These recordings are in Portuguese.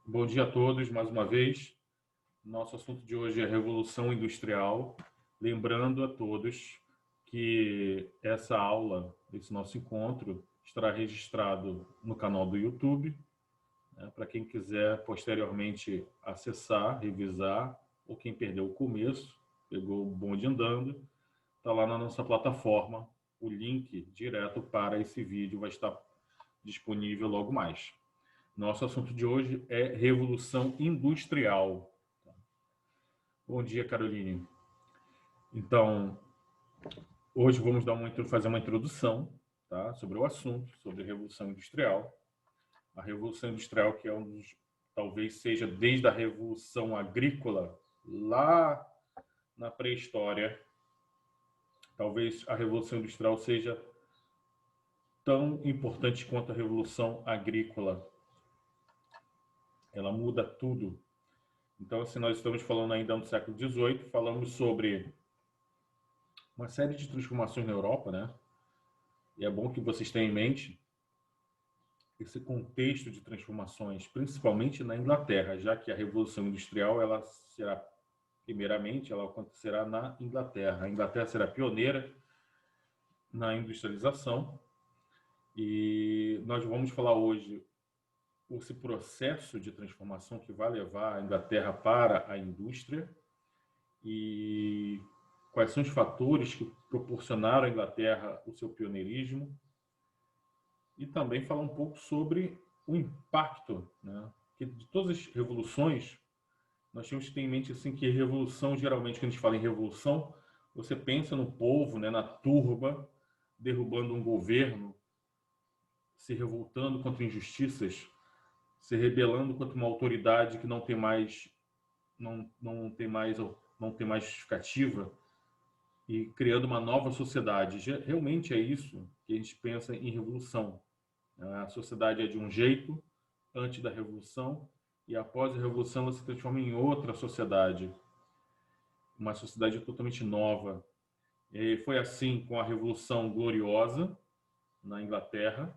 Bom dia a todos, mais uma vez. Nosso assunto de hoje é Revolução Industrial. Lembrando a todos que essa aula, esse nosso encontro, estará registrado no canal do YouTube, né, para quem quiser posteriormente acessar, revisar, ou quem perdeu o começo, pegou o bonde andando, está lá na nossa plataforma. O link direto para esse vídeo vai estar disponível logo mais. Nosso assunto de hoje é Revolução Industrial. Bom dia, Caroline. Então, hoje vamos fazer uma introdução, tá, sobre o assunto, sobre a Revolução Industrial. A Revolução Industrial, que é talvez seja desde a Revolução Agrícola, lá na pré-história, talvez a Revolução Industrial seja tão importante quanto a Revolução Agrícola. Ela muda tudo. Então, assim, nós estamos falando ainda no século XVIII, falamos sobre uma série de transformações na Europa, né? E é bom que vocês tenham em mente esse contexto de transformações, principalmente na Inglaterra, já que a Revolução Industrial ela será, primeiramente, ela acontecerá na Inglaterra. A Inglaterra será pioneira na industrialização e nós vamos falar hoje esse processo de transformação que vai levar a Inglaterra para a indústria e quais são os fatores que proporcionaram à Inglaterra o seu pioneirismo e também falar um pouco sobre o impacto, né? Que de todas as revoluções, nós temos que ter em mente assim, que revolução, geralmente, quando a gente fala em revolução, você pensa no povo, né, na turba, derrubando um governo, se revoltando contra injustiças, se rebelando contra uma autoridade que não tem mais, não tem mais justificativa e criando uma nova sociedade. Realmente é isso que a gente pensa em revolução. A sociedade é de um jeito antes da Revolução e após a Revolução ela se transforma em outra sociedade, uma sociedade totalmente nova. E foi assim com a Revolução Gloriosa na Inglaterra,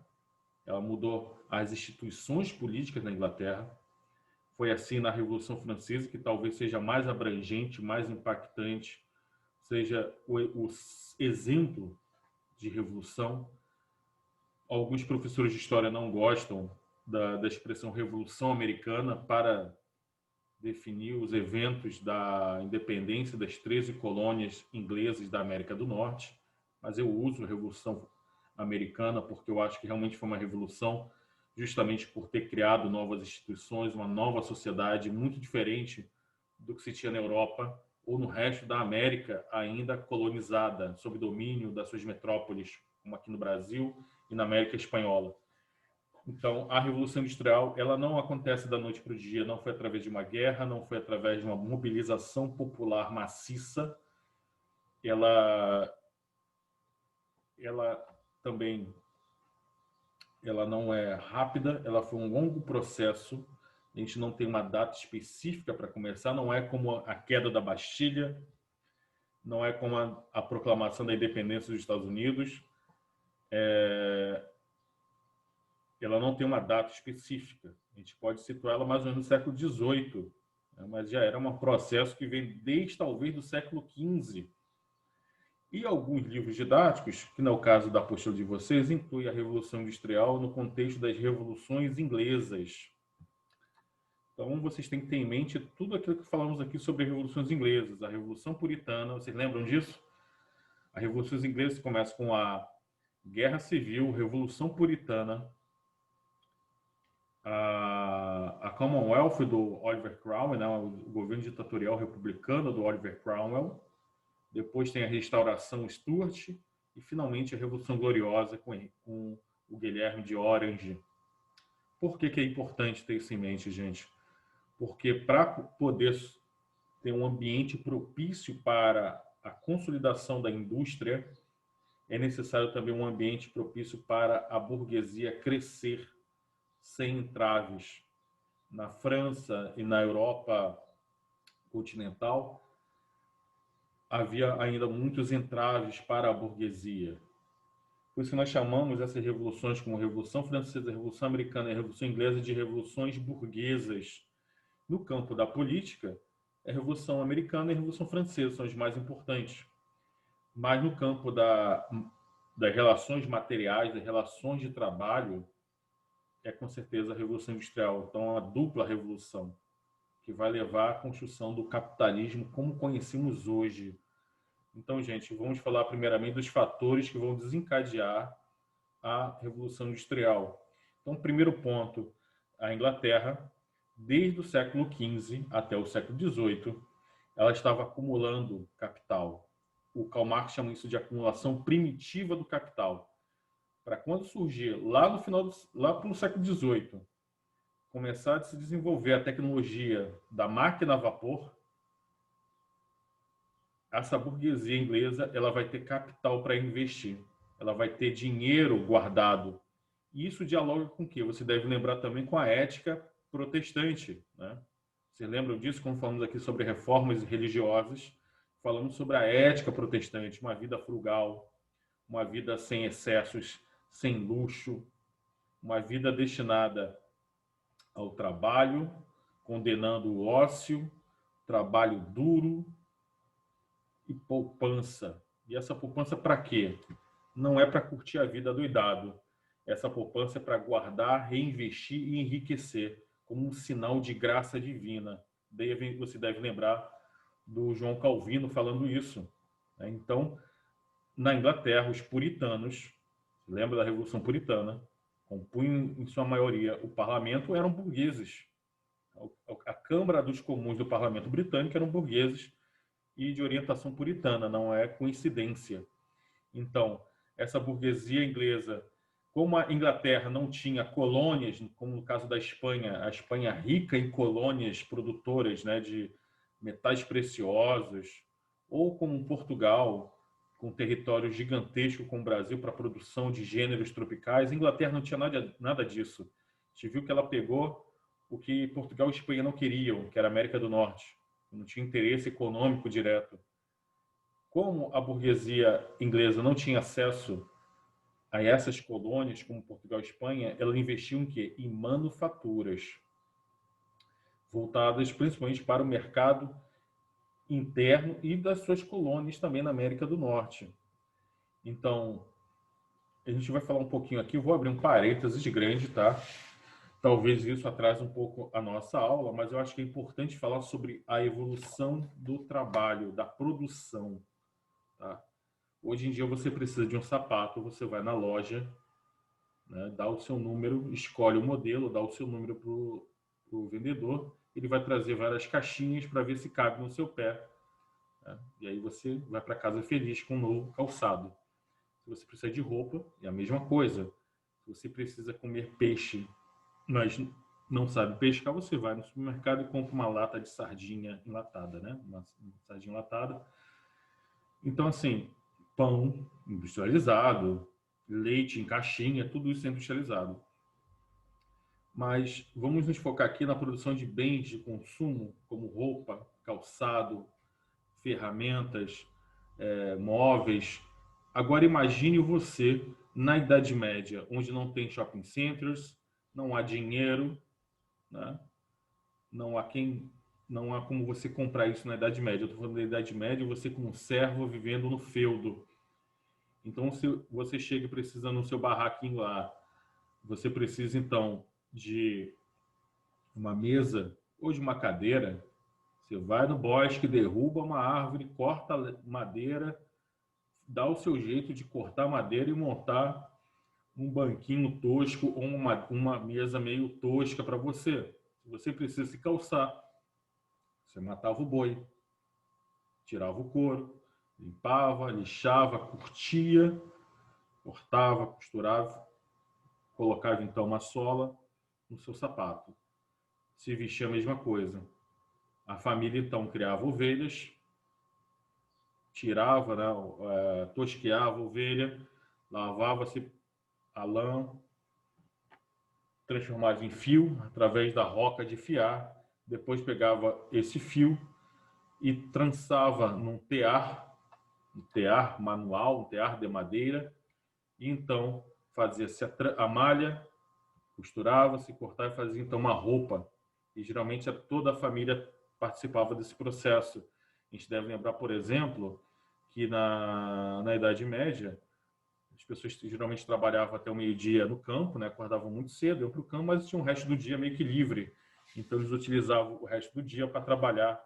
ela mudou as instituições políticas na Inglaterra. Foi assim na Revolução Francesa, que talvez seja mais abrangente, mais impactante, seja o exemplo de revolução. Alguns professores de história não gostam da expressão Revolução Americana para definir os eventos da independência das 13 colônias inglesas da América do Norte, mas eu uso Revolução Americana porque eu acho que realmente foi uma revolução justamente por ter criado novas instituições, uma nova sociedade muito diferente do que se tinha na Europa ou no resto da América ainda colonizada, sob domínio das suas metrópoles, como aqui no Brasil e na América Espanhola. Então, a Revolução Industrial, ela não acontece da noite para o dia, não foi através de uma guerra, não foi através de uma mobilização popular maciça. Ela também, ela não é rápida, ela foi um longo processo. A gente não tem uma data específica para começar, não é como a queda da Bastilha, não é como a proclamação da independência dos Estados Unidos. Ela não tem uma data específica. A gente pode situar ela mais ou menos no século XVIII, né? Mas já era um processo que vem desde talvez do século XV. E alguns livros didáticos, que no caso da apostila de vocês, inclui a Revolução Industrial no contexto das revoluções inglesas. Então, vocês têm que ter em mente tudo aquilo que falamos aqui sobre revoluções inglesas. A Revolução Puritana, vocês lembram disso? A Revolução Inglesa começa com a Guerra Civil, Revolução Puritana, a Commonwealth do Oliver Cromwell, né, o governo ditatorial republicano do Oliver Cromwell. Depois tem a restauração Stuart e, finalmente, a Revolução Gloriosa com o Guilherme de Orange. Por que é importante ter isso em mente, gente? Porque para poder ter um ambiente propício para a consolidação da indústria, é necessário também um ambiente propício para a burguesia crescer sem entraves. Na França e na Europa continental, havia ainda muitos entraves para a burguesia. Por isso nós chamamos essas revoluções como Revolução Francesa, Revolução Americana e Revolução Inglesa de revoluções burguesas. No campo da política, a Revolução Americana e a Revolução Francesa são as mais importantes. Mas no campo das relações materiais, das relações de trabalho, é com certeza a Revolução Industrial. Então, é uma dupla revolução que vai levar à construção do capitalismo como conhecemos hoje. Então, gente, vamos falar primeiramente dos fatores que vão desencadear a Revolução Industrial. Então, primeiro ponto, a Inglaterra, desde o século XV até o século XVIII, ela estava acumulando capital. O Karl Marx chama isso de acumulação primitiva do capital. Para quando surgir lá no final, lá para o século XVIII, começar a se desenvolver a tecnologia da máquina a vapor, essa burguesia inglesa ela vai ter capital para investir, ela vai ter dinheiro guardado. E isso dialoga com o quê? Você deve lembrar também com a ética protestante, né? Vocês lembram disso quando falamos aqui sobre reformas religiosas? Falamos sobre a ética protestante, uma vida frugal, uma vida sem excessos, sem luxo, uma vida destinada ao trabalho, condenando o ócio, trabalho duro e poupança. E essa poupança para quê? Não é para curtir a vida doidado. Essa poupança é para guardar, reinvestir e enriquecer, como um sinal de graça divina. Você deve lembrar do João Calvino falando isso. Então, na Inglaterra, os puritanos, lembra da Revolução Puritana, compunham em sua maioria o parlamento, eram burgueses. A Câmara dos Comuns do Parlamento Britânico eram burgueses e de orientação puritana, não é coincidência. Então, essa burguesia inglesa, como a Inglaterra não tinha colônias, como no caso da Espanha, a Espanha rica em colônias produtoras, né, de metais preciosos, ou como Portugal, com território gigantesco com o Brasil para a produção de gêneros tropicais, a Inglaterra não tinha nada disso. A gente viu que ela pegou o que Portugal e Espanha não queriam, que era a América do Norte. Não tinha interesse econômico direto. Como a burguesia inglesa não tinha acesso a essas colônias, como Portugal e Espanha, ela investiu em quê? Em manufaturas, voltadas principalmente para o mercado interno e das suas colônias também na América do Norte. Então, a gente vai falar um pouquinho aqui, vou abrir um parênteses grande, tá? Talvez isso atrase um pouco a nossa aula, mas eu acho que é importante falar sobre a evolução do trabalho, da produção, tá? Hoje em dia você precisa de um sapato, você vai na loja, né, dá o seu número, escolhe o modelo, dá o seu número para o vendedor, ele vai trazer várias caixinhas para ver se cabe no seu pé, né? E aí você vai para casa feliz com um novo calçado. Se você precisa de roupa, é a mesma coisa. Se você precisa comer peixe, mas não sabe pescar, você vai no supermercado e compra uma lata de sardinha enlatada, né? Uma sardinha enlatada. Então, assim, pão industrializado, leite em caixinha, tudo isso é industrializado. Mas vamos nos focar aqui na produção de bens de consumo, como roupa, calçado, ferramentas, móveis. Agora imagine você na Idade Média, onde não tem shopping centers, não há dinheiro, né? Não há como você comprar isso na Idade Média. Eu estou falando da Idade Média, você como servo vivendo no feudo. Então, se você chega e precisa no seu barraquinho lá, você precisa então de uma mesa ou de uma cadeira, você vai no bosque, derruba uma árvore, corta madeira, dá o seu jeito de cortar madeira e montar um banquinho tosco ou uma mesa meio tosca para você. Se você precisa se calçar, você matava o boi, tirava o couro, limpava, lixava, curtia, cortava, costurava, colocava então uma sola no seu sapato. Se vestia a mesma coisa. A família então criava ovelhas, tirava, né, tosqueava a ovelha, lavava-se a lã, transformava em fio através da roca de fiar, depois pegava esse fio e trançava num tear, um tear manual, um tear de madeira, e então fazia-se a malha, costurava-se, cortava e fazia então uma roupa. E geralmente toda a família participava desse processo. A gente deve lembrar, por exemplo, que na Idade Média, as pessoas geralmente trabalhavam até o meio-dia no campo, né? Acordavam muito cedo, iam para o campo, mas tinham o resto do dia meio que livre. Então, eles utilizavam o resto do dia para trabalhar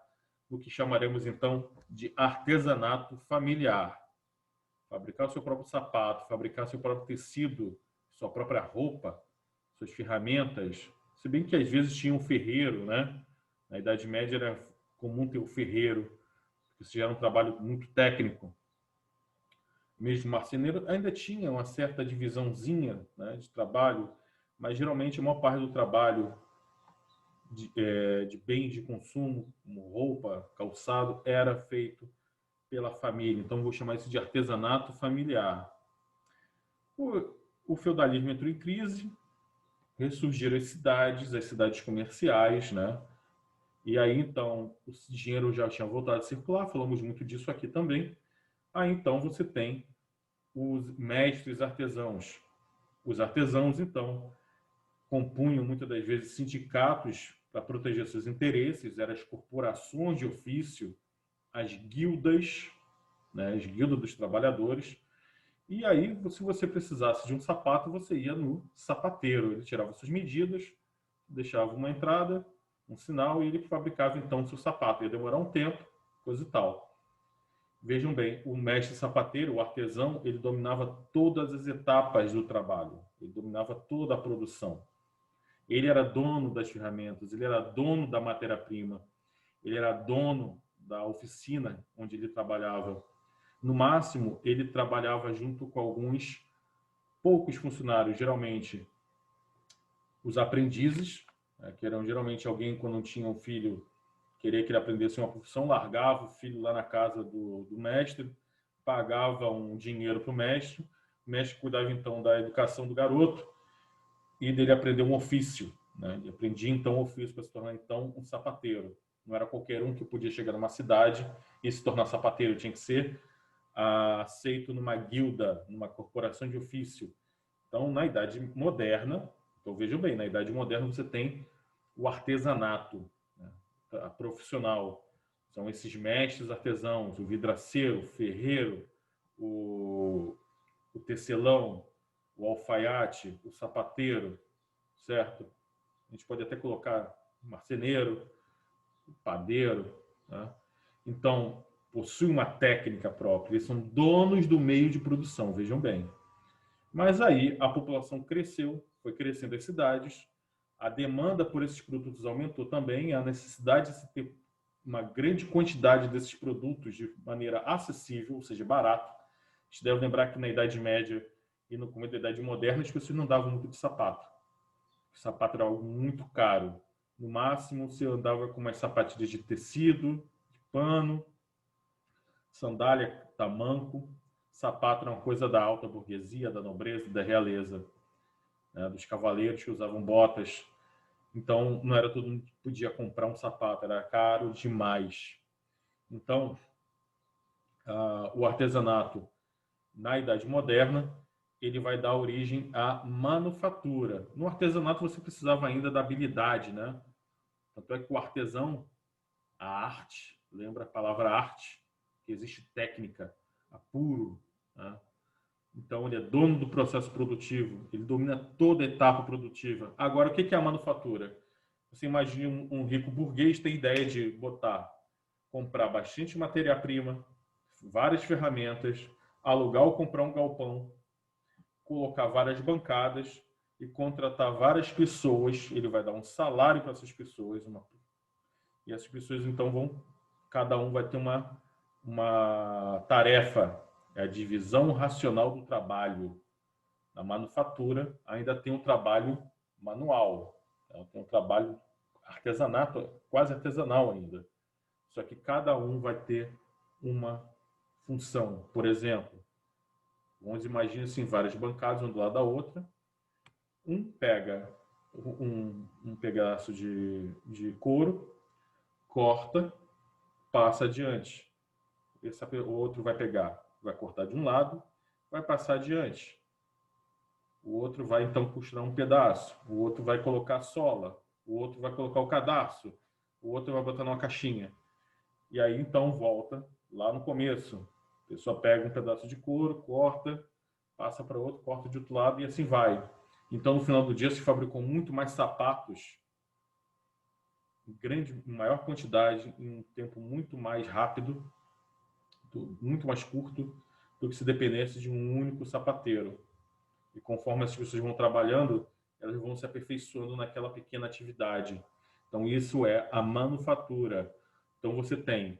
no que chamaremos, então, de artesanato familiar. Fabricar o seu próprio sapato, fabricar seu próprio tecido, sua própria roupa, suas ferramentas. Se bem que, às vezes, tinha um ferreiro, né? Na Idade Média era comum ter o ferreiro, porque isso já era um trabalho muito técnico. Mesmo marceneiro ainda tinha uma certa divisãozinha, né, de trabalho, mas geralmente a maior parte do trabalho de bens de consumo, como roupa, calçado, era feito pela família. Então, vou chamar isso de artesanato familiar. O feudalismo entrou em crise, ressurgiram as cidades comerciais, né? E aí, então, o dinheiro já tinha voltado a circular, falamos muito disso aqui também. Aí, então, você tem os mestres artesãos. Os artesãos, então, compunham muitas das vezes sindicatos para proteger seus interesses, eram as corporações de ofício, as guildas, né, as guildas dos trabalhadores. E aí, se você precisasse de um sapato, você ia no sapateiro. Ele tirava suas medidas, deixava uma entrada, um sinal, e ele fabricava então o seu sapato. Ia demorar um tempo, coisa e tal. Vejam bem, o mestre sapateiro, o artesão, ele dominava todas as etapas do trabalho. Ele dominava toda a produção. Ele era dono das ferramentas, ele era dono da matéria-prima, ele era dono da oficina onde ele trabalhava. No máximo, ele trabalhava junto com alguns poucos funcionários, geralmente os aprendizes, né, que eram geralmente alguém, quando não tinha um filho, queria que ele aprendesse uma profissão, largava o filho lá na casa do mestre, pagava um dinheiro para o mestre cuidava então da educação do garoto e dele aprender um ofício, né? Ele aprendia então o ofício para se tornar então um sapateiro. Não era qualquer um que podia chegar numa cidade e se tornar sapateiro, tinha que ser aceito numa guilda, numa corporação de ofício. Então, na Idade Moderna, então vejam bem, na Idade Moderna você tem o artesanato, né? A profissional. São esses mestres artesãos, o vidraceiro, o ferreiro, o tecelão, o alfaiate, o sapateiro, certo? A gente pode até colocar o marceneiro, o padeiro, né? Então, possui uma técnica própria, eles são donos do meio de produção, vejam bem. Mas aí a população cresceu, foi crescendo as cidades, a demanda por esses produtos aumentou também, a necessidade de se ter uma grande quantidade desses produtos de maneira acessível, ou seja, barato. A gente deve lembrar que na Idade Média e no começo da Idade Moderna as pessoas não davam muito de sapato. O sapato era algo muito caro. No máximo, você andava com umas sapatilhas de tecido, de pano, sandália, tamanco. Sapato era uma coisa da alta burguesia, da nobreza, da realeza, né? Dos cavaleiros que usavam botas. Então, não era todo mundo que podia comprar um sapato, era caro demais. Então, o artesanato na Idade Moderna, ele vai dar origem à manufatura. No artesanato, você precisava ainda da habilidade, né? Tanto é que o artesão, a arte, lembra a palavra arte, que existe técnica, apuro, né? Então, ele é dono do processo produtivo, ele domina toda a etapa produtiva. Agora, o que é a manufatura? Você imagina um rico burguês tem ideia de comprar bastante matéria-prima, várias ferramentas, alugar ou comprar um galpão, colocar várias bancadas e contratar várias pessoas. Ele vai dar um salário para essas pessoas, e essas pessoas então cada um vai ter uma tarefa, é a divisão racional do trabalho. Na manufatura ainda tem um trabalho manual, tem um trabalho artesanato, quase artesanal ainda. Só que cada um vai ter uma função. Por exemplo, vamos imaginar assim, várias bancadas, uma do lado da outra. Um pega um pedaço de couro, corta, passa adiante. O outro vai pegar, vai cortar de um lado, vai passar adiante. o outro vai então costurar um pedaço, o outro vai colocar a sola, o outro vai colocar o cadarço, o outro vai botar numa caixinha. E aí então volta lá no começo. A pessoa pega um pedaço de couro, corta, passa para outro, corta de outro lado e assim vai. Então, no final do dia, se fabricou muito mais sapatos em maior quantidade, em um tempo muito mais rápido, muito mais curto, do que se dependesse de um único sapateiro. E conforme as pessoas vão trabalhando, elas vão se aperfeiçoando naquela pequena atividade. Então, isso é a manufatura. Então, você tem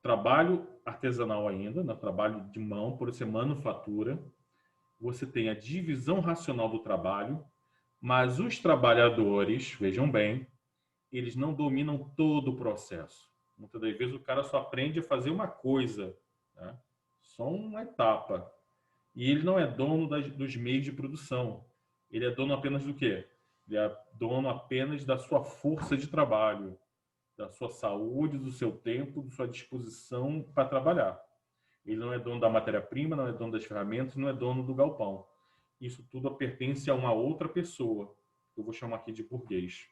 trabalho artesanal ainda, né? Trabalho de mão, por ser manufatura. Você tem a divisão racional do trabalho, mas os trabalhadores, vejam bem, eles não dominam todo o processo. Muitas das vezes o cara só aprende a fazer uma coisa, né? Só uma etapa. E ele não é dono dos meios de produção. Ele é dono apenas do quê? Ele é dono apenas da sua força de trabalho, da sua saúde, do seu tempo, da sua disposição para trabalhar. Ele não é dono da matéria-prima, não é dono das ferramentas, não é dono do galpão. Isso tudo pertence a uma outra pessoa, que eu vou chamar aqui de burguês.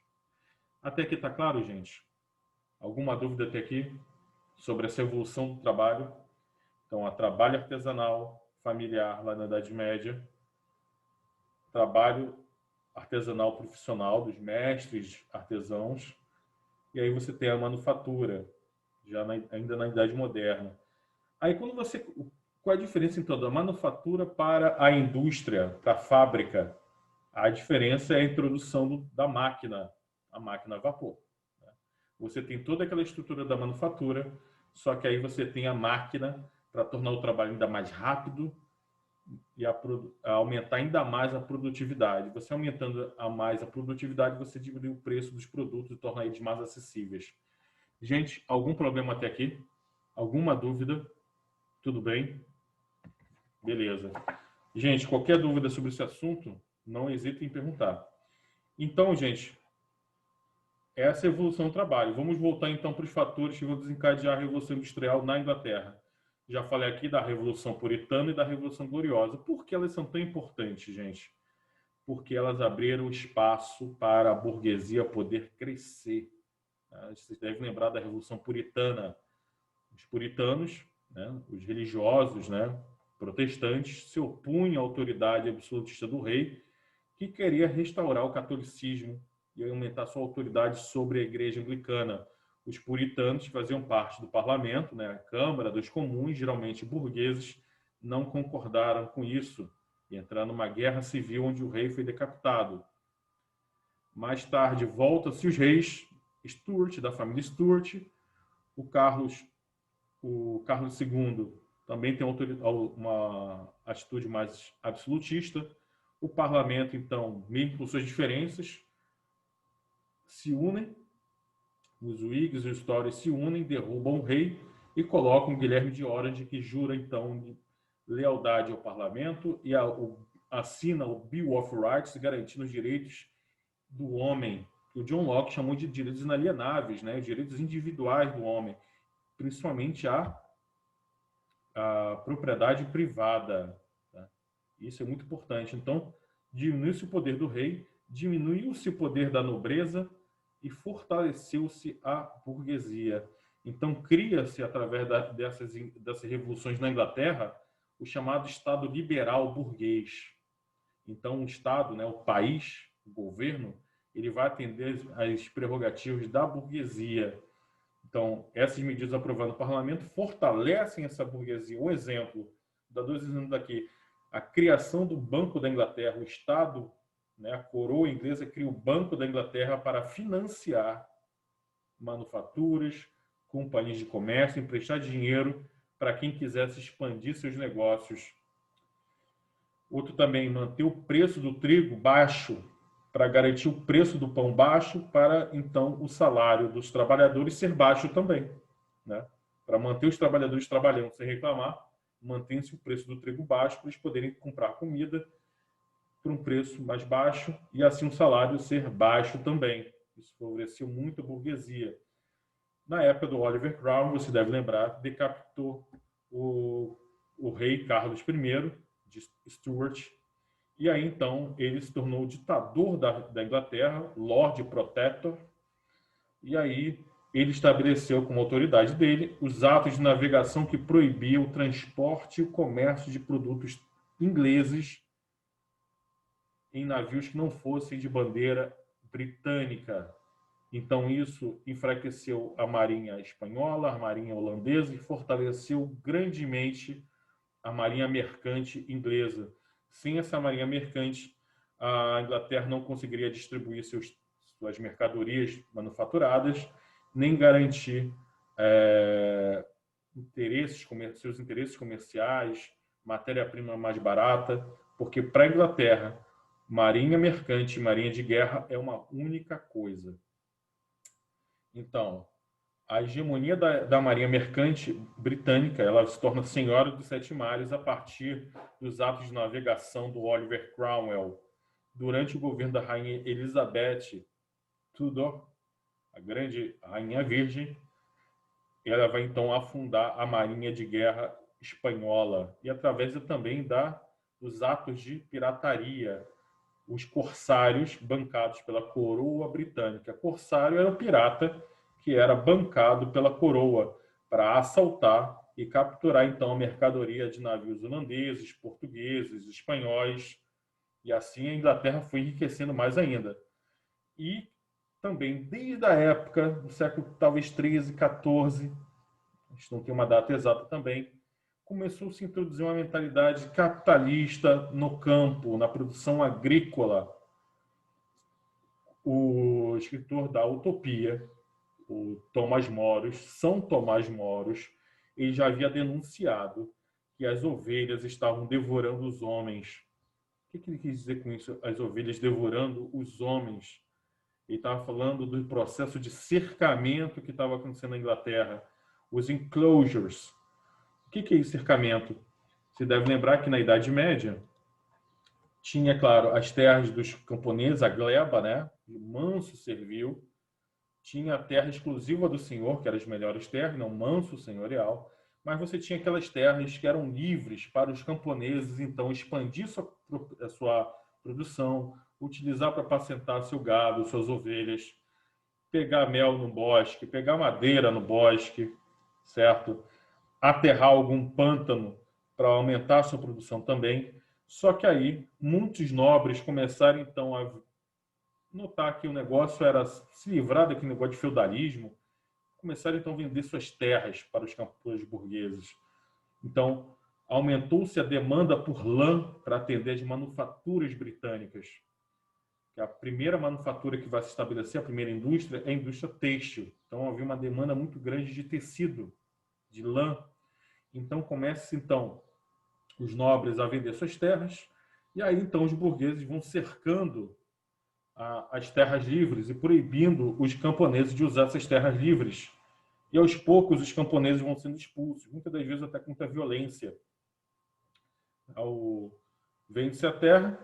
Até aqui está claro, gente? Alguma dúvida até aqui sobre essa evolução do trabalho? Então, a trabalho artesanal, familiar, lá na Idade Média, trabalho artesanal profissional dos mestres artesãos, e aí você tem a manufatura, ainda na Idade Moderna. Aí quando você... Qual é a diferença, então, da manufatura para a indústria, para a fábrica? A diferença é a introdução da máquina, a máquina a vapor. Você tem toda aquela estrutura da manufatura, só que aí você tem a máquina para tornar o trabalho ainda mais rápido e a aumentar ainda mais a produtividade. Você aumentando mais a produtividade, você diminui o preço dos produtos e torna eles mais acessíveis. Gente, algum problema até aqui? Alguma dúvida? Tudo bem? Beleza. Gente, qualquer dúvida sobre esse assunto, não hesitem em perguntar. Então, gente, essa é a evolução do trabalho. Vamos voltar então para os fatores que vão desencadear a Revolução Industrial na Inglaterra. Já falei aqui da Revolução Puritana e da Revolução Gloriosa. Por que elas são tão importantes, gente? Porque elas abriram espaço para a burguesia poder crescer. Vocês devem lembrar da Revolução Puritana. Os puritanos, né, os religiosos, né, protestantes, se opunham à autoridade absolutista do rei, que queria restaurar o catolicismo e aumentar sua autoridade sobre a igreja anglicana. Os puritanos faziam parte do parlamento, né, a Câmara dos Comuns, geralmente burgueses, não concordaram com isso e entraram numa guerra civil onde o rei foi decapitado. Mais tarde, voltam-se os reis Stuart, da família Stuart. O Carlos II também tem uma atitude mais absolutista. O parlamento, então, mesmo com suas diferenças, se unem. Os Whigs e os Tories se unem, derrubam o rei e colocam Guilherme de Orange, que jura, então, de lealdade ao parlamento e assina o Bill of Rights, garantindo os direitos do homem, que o John Locke chamou de direitos inalienáveis, né? Os direitos individuais do homem, principalmente a propriedade privada. Tá? Isso é muito importante. Então, diminuiu-se o poder do rei, diminuiu-se o poder da nobreza e fortaleceu-se a burguesia. Então, cria-se, através dessas revoluções na Inglaterra, o chamado Estado liberal burguês. Então, o Estado, né, o país, o governo, ele vai atender às prerrogativas da burguesia. Então, essas medidas aprovadas no parlamento fortalecem essa burguesia. Um exemplo, dá dois exemplos aqui. A criação do Banco da Inglaterra, o Estado, né, a coroa inglesa cria o Banco da Inglaterra para financiar manufaturas, companhias de comércio, emprestar dinheiro para quem quisesse expandir seus negócios. Outro também, manter o preço do trigo baixo, para garantir o preço do pão baixo, para, então, o salário dos trabalhadores ser baixo também. Né? Para manter os trabalhadores trabalhando sem reclamar, mantém-se o preço do trigo baixo, para eles poderem comprar comida por um preço mais baixo e, assim, o salário ser baixo também. Isso favoreceu muito a burguesia. Na época do Oliver Cromwell, você deve lembrar, decapitou o rei Carlos I, de Stuart, E aí, então, ele se tornou o ditador da Inglaterra, Lord Protector, e aí ele estabeleceu como autoridade dele os atos de navegação que proibiam o transporte e o comércio de produtos ingleses em navios que não fossem de bandeira britânica. Então, isso enfraqueceu a marinha espanhola, a marinha holandesa e fortaleceu grandemente a marinha mercante inglesa. Sem essa marinha mercante, a Inglaterra não conseguiria distribuir suas mercadorias manufaturadas, nem garantir seus interesses comerciais, matéria-prima mais barata, porque para a Inglaterra, marinha mercante e marinha de guerra é uma única coisa. Então, a hegemonia da marinha mercante britânica, ela se torna senhora dos sete mares a partir dos atos de navegação do Oliver Cromwell durante o governo da rainha Elizabeth Tudor, a grande rainha virgem. Ela vai então afundar a marinha de guerra espanhola e através também dos atos de pirataria, os corsários bancados pela coroa britânica. Corsário era o pirata que era bancado pela coroa para assaltar e capturar então a mercadoria de navios holandeses, portugueses, espanhóis, e assim a Inglaterra foi enriquecendo mais ainda. E também desde a época do século talvez 13, 14, a gente não tem uma data exata também, começou a se introduzir uma mentalidade capitalista no campo, na produção agrícola. O escritor da Utopia, o Tomás Moros, São Tomás Moros, ele já havia denunciado que as ovelhas estavam devorando os homens. O que ele quis dizer com isso? As ovelhas devorando os homens. Ele estava falando do processo de cercamento que estava acontecendo na Inglaterra, os enclosures. O que é esse cercamento? Você deve lembrar que na Idade Média tinha, claro, as terras dos camponeses, a gleba, né? O manso servil. Tinha a terra exclusiva do senhor, que eram as melhores terras, não manso senhorial. Mas você tinha aquelas terras que eram livres para os camponeses, então, expandir a sua produção, utilizar para apacentar seu gado, suas ovelhas, pegar mel no bosque, pegar madeira no bosque, certo? Aterrar algum pântano para aumentar a sua produção também. Só que aí muitos nobres começaram então a notar que o negócio era se livrar daquele negócio de feudalismo, começaram então a vender suas terras para os campos burgueses. Então aumentou-se a demanda por lã para atender as manufaturas britânicas. Que a primeira manufatura que vai se estabelecer, a primeira indústria, é a indústria têxtil. Então havia uma demanda muito grande de tecido, de lã. Então começa então os nobres a vender suas terras e aí então os burgueses vão cercando as terras livres e proibindo os camponeses de usar essas terras livres. E aos poucos os camponeses vão sendo expulsos, muitas das vezes até com muita violência. Vende-se a terra,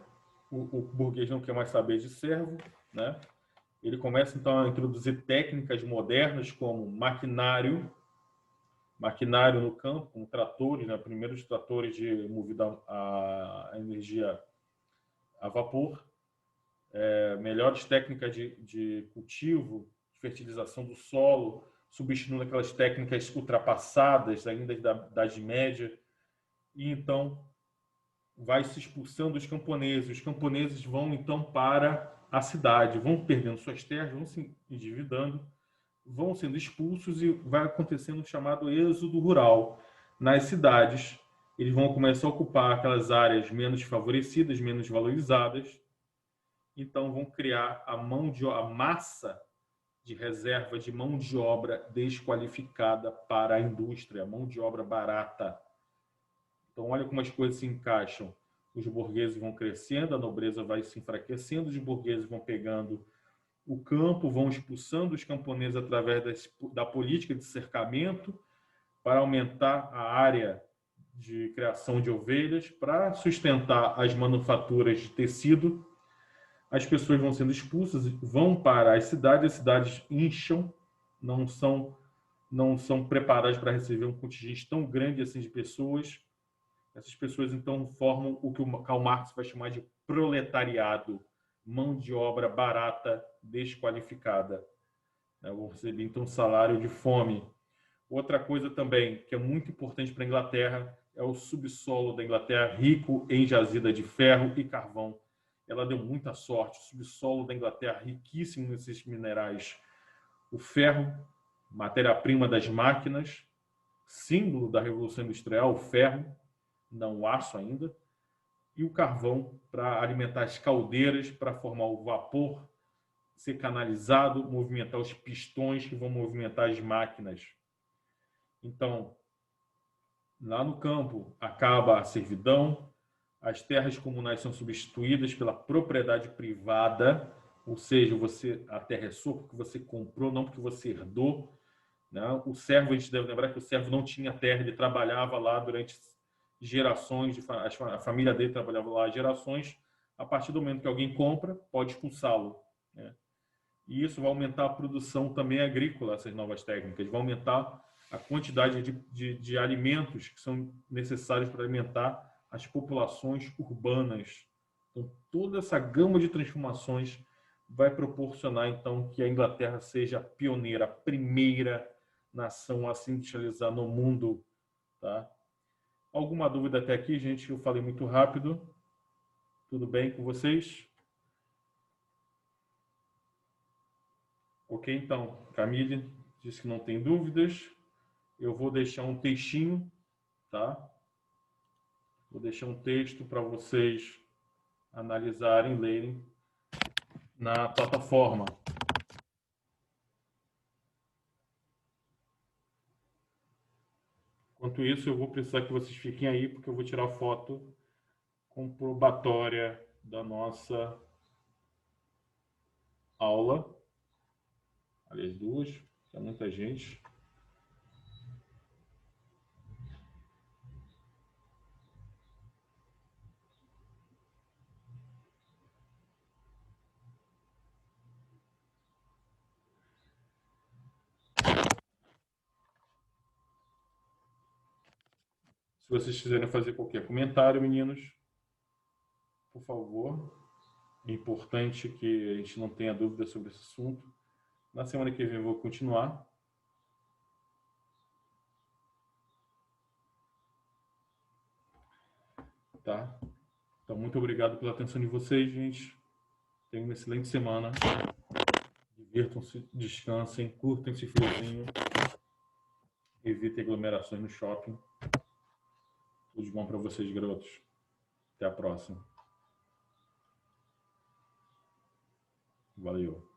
o burguês não quer mais saber de servo, né? Ele começa então a introduzir técnicas modernas como maquinário no campo, como tratores, né? Primeiros tratores movidos a energia a vapor, melhores técnicas de cultivo, de fertilização do solo, substituindo aquelas técnicas ultrapassadas ainda da Idade Média. E então vai se expulsando os camponeses. Os camponeses vão então para a cidade, vão perdendo suas terras, vão se endividando, vão sendo expulsos e vai acontecendo o chamado êxodo rural. Nas cidades, eles vão começar a ocupar aquelas áreas menos favorecidas, menos valorizadas. Então vão criar a massa de reserva de mão de obra desqualificada para a indústria, mão de obra barata. Então olha como as coisas se encaixam. Os burgueses vão crescendo, a nobreza vai se enfraquecendo, os burgueses vão pegando o campo, vão expulsando os camponeses através da política de cercamento para aumentar a área de criação de ovelhas, para sustentar as manufaturas de tecido. As pessoas vão sendo expulsas, vão para as cidades incham, não são preparadas para receber um contingente tão grande assim de pessoas. Essas pessoas então formam o que o Karl Marx vai chamar de proletariado, mão de obra barata, desqualificada. Vão receber, então, salário de fome. Outra coisa também que é muito importante para a Inglaterra é o subsolo da Inglaterra, rico em jazida de ferro e carvão. Ela deu muita sorte. O subsolo da Inglaterra, riquíssimo nesses minerais. O ferro, matéria-prima das máquinas, símbolo da Revolução Industrial, o ferro, não o aço ainda, e o carvão para alimentar as caldeiras, para formar o vapor, ser canalizado, movimentar os pistões que vão movimentar as máquinas. Então, lá no campo, acaba a servidão, as terras comunais são substituídas pela propriedade privada, ou seja, a terra é sua porque você comprou, não porque você herdou. Né? O servo, a gente deve lembrar que o servo não tinha terra, ele trabalhava lá durante gerações, a família dele trabalhava lá gerações. A partir do momento que alguém compra, pode expulsá-lo. Né? E isso vai aumentar a produção também agrícola, essas novas técnicas, vai aumentar a quantidade de alimentos que são necessários para alimentar as populações urbanas. Então, toda essa gama de transformações vai proporcionar, então, que a Inglaterra seja a pioneira, a primeira nação a se industrializar no mundo. Tá? Alguma dúvida até aqui, gente? Eu falei muito rápido. Tudo bem com vocês? Ok, então, Camille disse que não tem dúvidas. Eu vou deixar um textinho, tá? Vou deixar um texto para vocês analisarem, lerem na plataforma. Enquanto isso, eu vou precisar que vocês fiquem aí, porque eu vou tirar foto comprobatória da nossa aula. Aliás, duas, é muita gente. Se vocês quiserem fazer qualquer comentário, meninos, por favor. É importante que a gente não tenha dúvida sobre esse assunto. Na semana que vem eu vou continuar. Tá? Então, muito obrigado pela atenção de vocês, gente. Tenham uma excelente semana. Divirtam-se, descansem, curtem esse friozinho. Evitem aglomerações no shopping. Tudo de bom para vocês, garotos. Até a próxima. Valeu.